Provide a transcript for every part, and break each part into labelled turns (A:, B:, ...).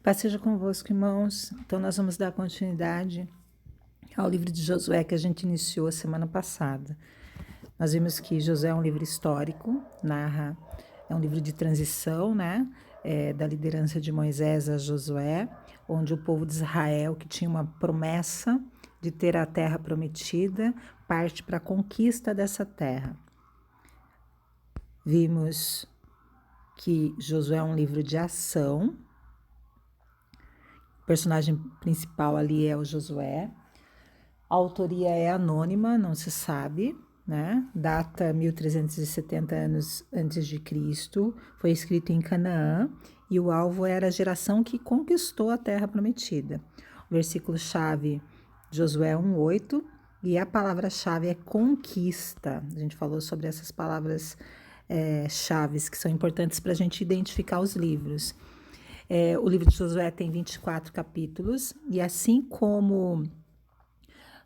A: Paz seja convosco, irmãos. Então, nós vamos dar continuidade ao livro de Josué que a gente iniciou a semana passada. Nós vimos que Josué é um livro histórico, é um livro de transição, né? Da liderança de Moisés a Josué, onde o povo de Israel, que tinha uma promessa de ter a terra prometida, parte para a conquista dessa terra. Vimos que Josué é um livro de ação. O personagem principal ali é o Josué. A autoria é anônima, não se sabe, né? Data 1370 anos antes de Cristo. Foi escrito em Canaã e o alvo era a geração que conquistou a terra prometida. O versículo-chave, Josué 1:8, e a palavra-chave é conquista. A gente falou sobre essas palavras chaves que são importantes para a gente identificar os livros. O livro de Josué tem 24 capítulos, e assim como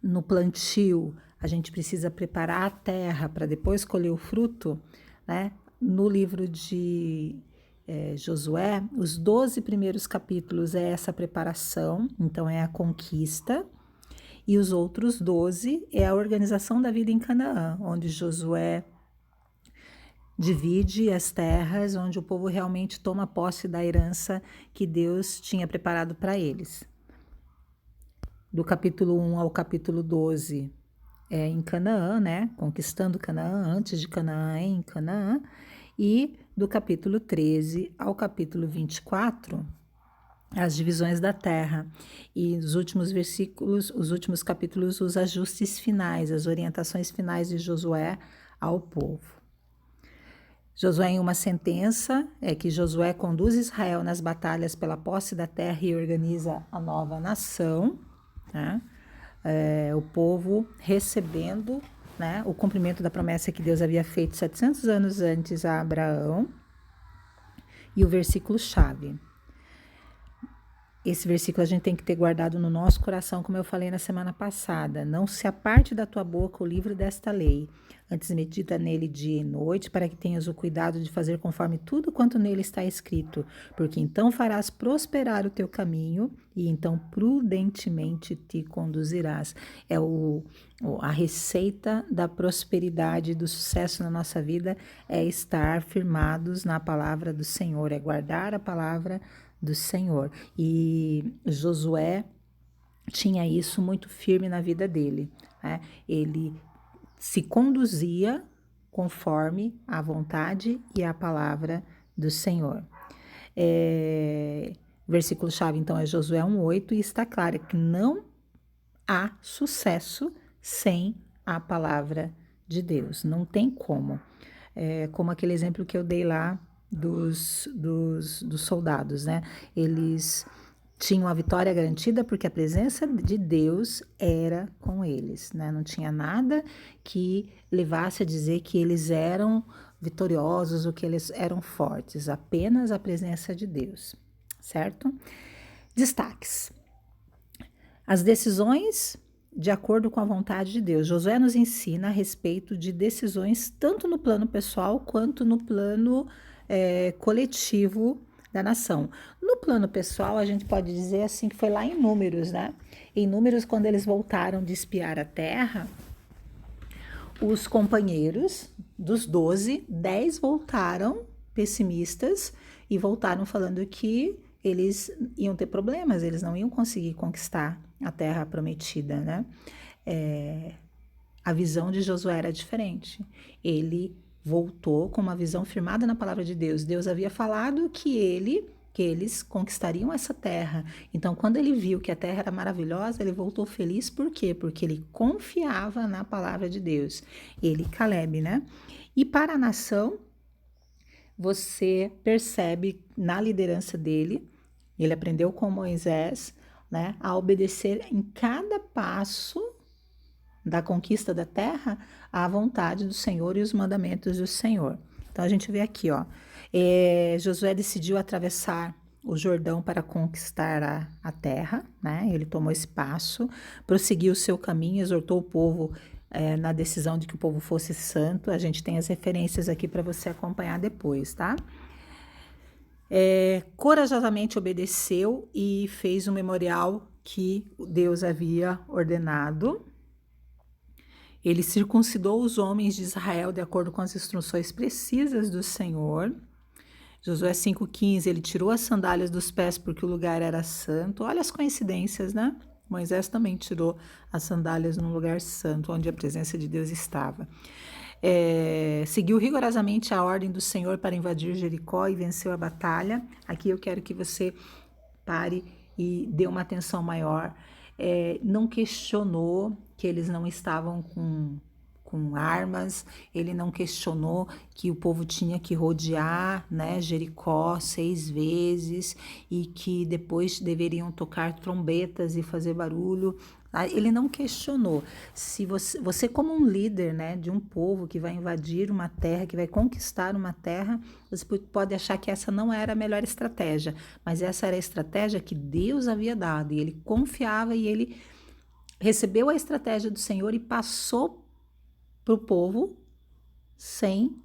A: no plantio a gente precisa preparar a terra para depois colher o fruto, né? No livro de Josué, os 12 primeiros capítulos é essa preparação, então é a conquista, e os outros 12 é a organização da vida em Canaã, onde Josué divide as terras, onde o povo realmente toma posse da herança que Deus tinha preparado para eles. Do capítulo 1 ao capítulo 12 é em Canaã, né? Conquistando Canaã, antes de Canaã é em Canaã. E do capítulo 13 ao capítulo 24, as divisões da terra. E os últimos versículos, os últimos capítulos, os ajustes finais, as orientações finais de Josué ao povo. Josué, em uma sentença, é que Josué conduz Israel nas batalhas pela posse da terra e organiza a nova nação, né? O povo recebendo, né, o cumprimento da promessa que Deus havia feito 700 anos antes a Abraão. E o versículo-chave. Esse versículo a gente tem que ter guardado no nosso coração, como eu falei na semana passada. Não se aparte da tua boca o livro desta lei. Antes medita nele dia e noite, para que tenhas o cuidado de fazer conforme tudo quanto nele está escrito. Porque então farás prosperar o teu caminho, e então prudentemente te conduzirás. A receita da prosperidade e do sucesso na nossa vida é estar firmados na palavra do Senhor, é guardar a palavra do Senhor. E Josué tinha isso muito firme na vida dele, né? Ele se conduzia conforme a vontade e a palavra do Senhor. Versículo-chave, então, é Josué 1:8, e está claro que não há sucesso sem a palavra de Deus. Não tem como. Como aquele exemplo que eu dei lá dos soldados, né? Eles tinham a vitória garantida porque a presença de Deus era com eles, né? Não tinha nada que levasse a dizer que eles eram vitoriosos ou que eles eram fortes, apenas a presença de Deus, certo? Destaques. As decisões de acordo com a vontade de Deus. Josué nos ensina a respeito de decisões tanto no plano pessoal quanto no plano coletivo da nação. No plano pessoal, a gente pode dizer assim que foi lá em Números, né? Em Números, quando eles voltaram de espiar a terra, os companheiros dos 12, 10 voltaram pessimistas e voltaram falando que eles iam ter problemas, eles não iam conseguir conquistar a terra prometida, né? A visão de Josué era diferente. Ele voltou com uma visão firmada na palavra de Deus. Deus havia falado que eles conquistariam essa terra. Então, quando ele viu que a terra era maravilhosa, ele voltou feliz. Por quê? Porque ele confiava na palavra de Deus. Ele, Caleb, né? E para a nação, você percebe na liderança dele, ele aprendeu com Moisés, né, a obedecer em cada passo da conquista da terra à vontade do Senhor e os mandamentos do Senhor. Então a gente vê aqui, ó, Josué decidiu atravessar o Jordão para conquistar a terra, né? Ele tomou esse passo, prosseguiu o seu caminho, exortou o povo na decisão de que o povo fosse santo. A gente tem as referências aqui para você acompanhar depois, tá? corajosamente obedeceu e fez o memorial que Deus havia ordenado. Ele circuncidou os homens de Israel de acordo com as instruções precisas do Senhor. Josué 5,15, ele tirou as sandálias dos pés porque o lugar era santo. Olha as coincidências, né? Moisés também tirou as sandálias num lugar santo, onde a presença de Deus estava. Seguiu rigorosamente a ordem do Senhor para invadir Jericó e venceu a batalha. Aqui eu quero que você pare e dê uma atenção maior. Não questionou que eles não estavam com armas, ele não questionou que o povo tinha que rodear, né, Jericó 6 vezes e que depois deveriam tocar trombetas e fazer barulho. Ele não questionou. Se você como um líder, né, de um povo que vai invadir uma terra, que vai conquistar uma terra, você pode achar que essa não era a melhor estratégia, mas essa era a estratégia que Deus havia dado e ele confiava e ele recebeu a estratégia do Senhor e passou para o povo sem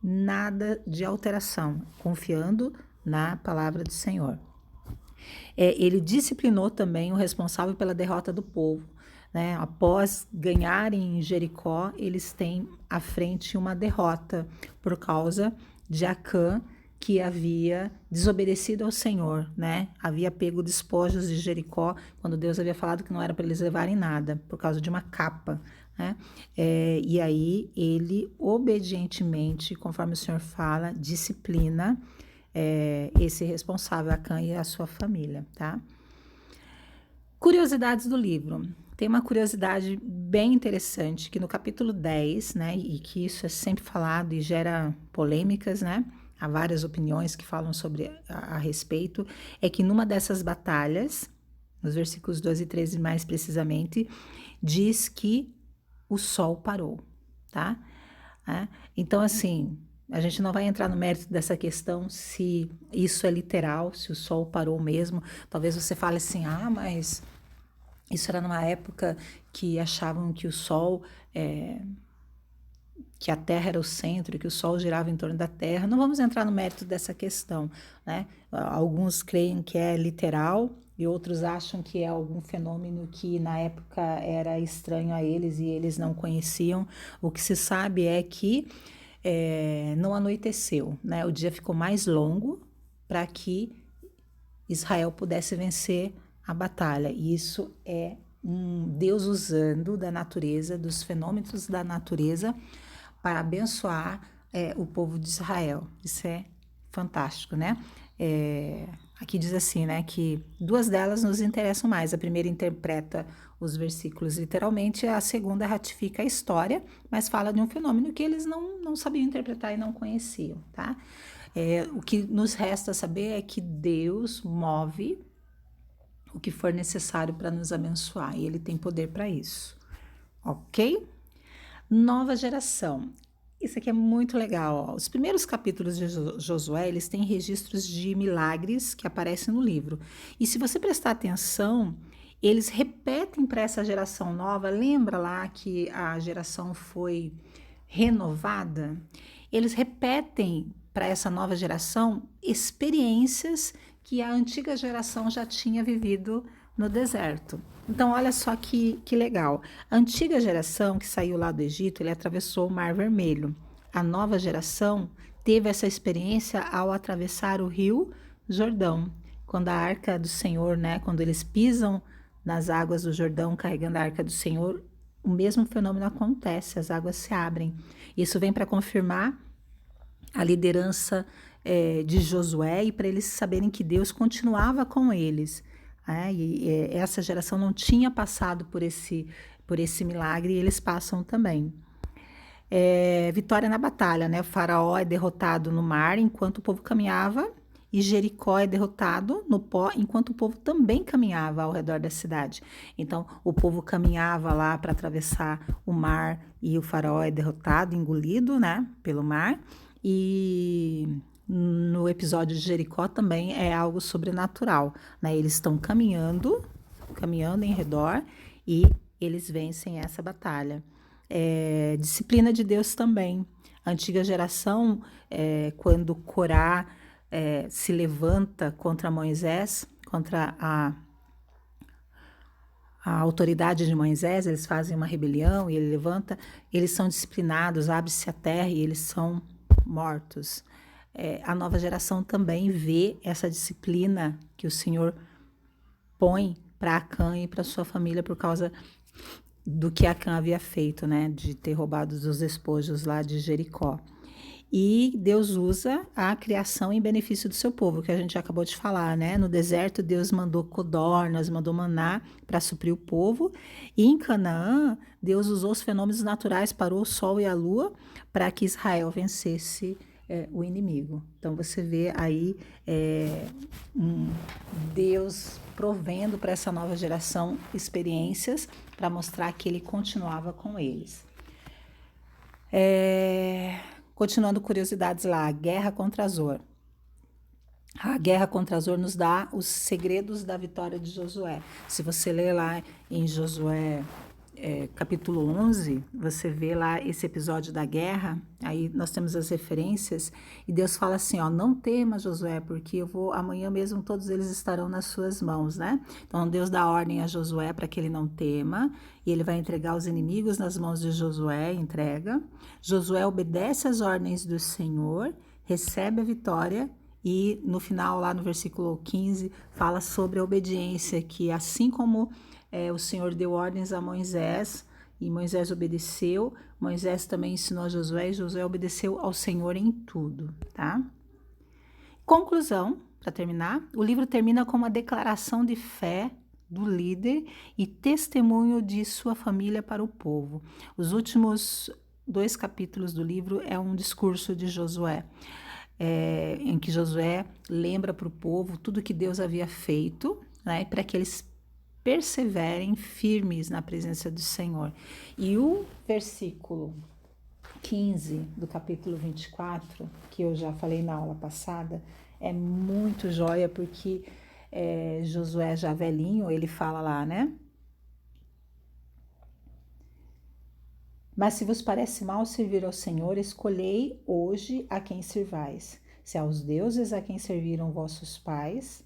A: nada de alteração, confiando na palavra do Senhor. Ele disciplinou também o responsável pela derrota do povo. Né? Após ganharem em Jericó, eles têm à frente uma derrota por causa de Acã, que havia desobedecido ao Senhor, né? Havia pego despojos de Jericó, quando Deus havia falado que não era para eles levarem nada, por causa de uma capa, né? E aí ele obedientemente, conforme o Senhor fala, disciplina esse responsável, Acã e a sua família, tá? Curiosidades do livro. Tem uma curiosidade bem interessante, que no capítulo 10, né, e que isso é sempre falado e gera polêmicas, né? Há várias opiniões que falam sobre a respeito, é que numa dessas batalhas, nos versículos 12 e 13 mais precisamente, diz que o sol parou, tá? Então, assim, a gente não vai entrar no mérito dessa questão se isso é literal, se o sol parou mesmo. Talvez você fale assim, mas isso era numa época que achavam que o sol, que a Terra era o centro, que o Sol girava em torno da Terra. Não vamos entrar no mérito dessa questão, né? Alguns creem que é literal e outros acham que é algum fenômeno que na época era estranho a eles e eles não conheciam. O que se sabe é que não anoiteceu, né? O dia ficou mais longo para que Israel pudesse vencer a batalha. E isso é Deus usando da natureza, dos fenômenos da natureza, para abençoar o povo de Israel. Isso é fantástico, né? Aqui diz assim, né, que duas delas nos interessam mais. A primeira interpreta os versículos literalmente, a segunda ratifica a história, mas fala de um fenômeno que eles não sabiam interpretar e não conheciam, tá? O que nos resta saber é que Deus move o que for necessário para nos abençoar, e Ele tem poder para isso, ok? Nova geração. Isso aqui é muito legal. Ó. Os primeiros capítulos de Josué, eles têm registros de milagres que aparecem no livro. E se você prestar atenção, eles repetem para essa geração nova. Lembra lá que a geração foi renovada? Eles repetem para essa nova geração experiências que a antiga geração já tinha vivido no deserto. Então, olha só que legal. A antiga geração que saiu lá do Egito, ele atravessou o Mar Vermelho. A nova geração teve essa experiência ao atravessar o Rio Jordão. Quando a Arca do Senhor, né, quando eles pisam nas águas do Jordão carregando a Arca do Senhor, o mesmo fenômeno acontece, as águas se abrem. Isso vem para confirmar a liderança de Josué e para eles saberem que Deus continuava com eles. Essa geração não tinha passado por esse milagre e eles passam também. Vitória na batalha, né? O faraó é derrotado no mar enquanto o povo caminhava e Jericó é derrotado no pó enquanto o povo também caminhava ao redor da cidade. Então, o povo caminhava lá para atravessar o mar e o faraó é derrotado, engolido, né, pelo mar. E no episódio de Jericó também é algo sobrenatural, né? Eles estão caminhando em redor e eles vencem essa batalha. Disciplina de Deus também. A antiga geração, quando Corá se levanta contra Moisés, contra a autoridade de Moisés, eles fazem uma rebelião e ele levanta, eles são disciplinados, abre-se a terra e eles são mortos. A nova geração também vê essa disciplina que o Senhor põe para Acã e para sua família por causa do que Acã havia feito, né, de ter roubado os despojos lá de Jericó. E Deus usa a criação em benefício do seu povo, que a gente acabou de falar, né? No deserto, Deus mandou codornas, mandou maná para suprir o povo. E em Canaã, Deus usou os fenômenos naturais, parou o sol e a lua, para que Israel vencesse o inimigo. Então, você vê aí Deus provendo para essa nova geração experiências para mostrar que ele continuava com eles. Continuando curiosidades lá, a guerra contra Azor. A guerra contra Azor nos dá os segredos da vitória de Josué. Se você ler lá em Josué capítulo 11, você vê lá esse episódio da guerra, aí nós temos as referências, e Deus fala assim, ó, não tema, Josué, porque amanhã mesmo todos eles estarão nas suas mãos, né? Então Deus dá ordem a Josué para que ele não tema, e ele vai entregar os inimigos nas mãos de Josué, entrega. Josué obedece às ordens do Senhor, recebe a vitória, e no final, lá no versículo 15, fala sobre a obediência, que assim como o Senhor deu ordens a Moisés, e Moisés obedeceu, Moisés também ensinou a Josué, e Josué obedeceu ao Senhor em tudo, tá? Conclusão, para terminar, o livro termina com uma declaração de fé do líder e testemunho de sua família para o povo. Os últimos 2 capítulos do livro é um discurso de Josué, em que Josué lembra para o povo tudo que Deus havia feito, né, para que eles perseverem firmes na presença do Senhor. E o versículo 15 do capítulo 24, que eu já falei na aula passada, é muito joia, porque Josué já velhinho, ele fala lá, né? Mas se vos parece mal servir ao Senhor, escolhei hoje a quem servais, se aos deuses a quem serviram vossos pais,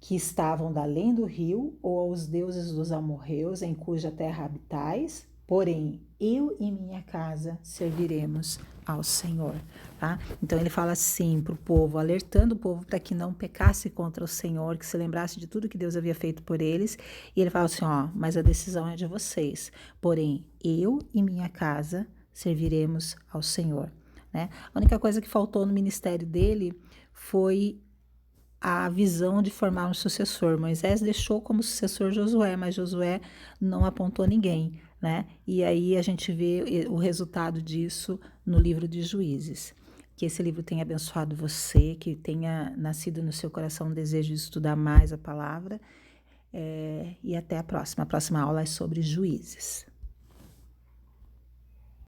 A: que estavam da além do rio, ou aos deuses dos amorreus, em cuja terra habitais, porém, eu e minha casa serviremos ao Senhor, tá? Então, ele fala assim para o povo, alertando o povo para que não pecasse contra o Senhor, que se lembrasse de tudo que Deus havia feito por eles, e ele fala assim, ó, mas a decisão é de vocês, porém, eu e minha casa serviremos ao Senhor, né? A única coisa que faltou no ministério dele foi a visão de formar um sucessor. Moisés deixou como sucessor Josué, mas Josué não apontou ninguém, né? E aí a gente vê o resultado disso no livro de Juízes. Que esse livro tenha abençoado você, que tenha nascido no seu coração um desejo de estudar mais a palavra. E até a próxima. A próxima aula é sobre Juízes.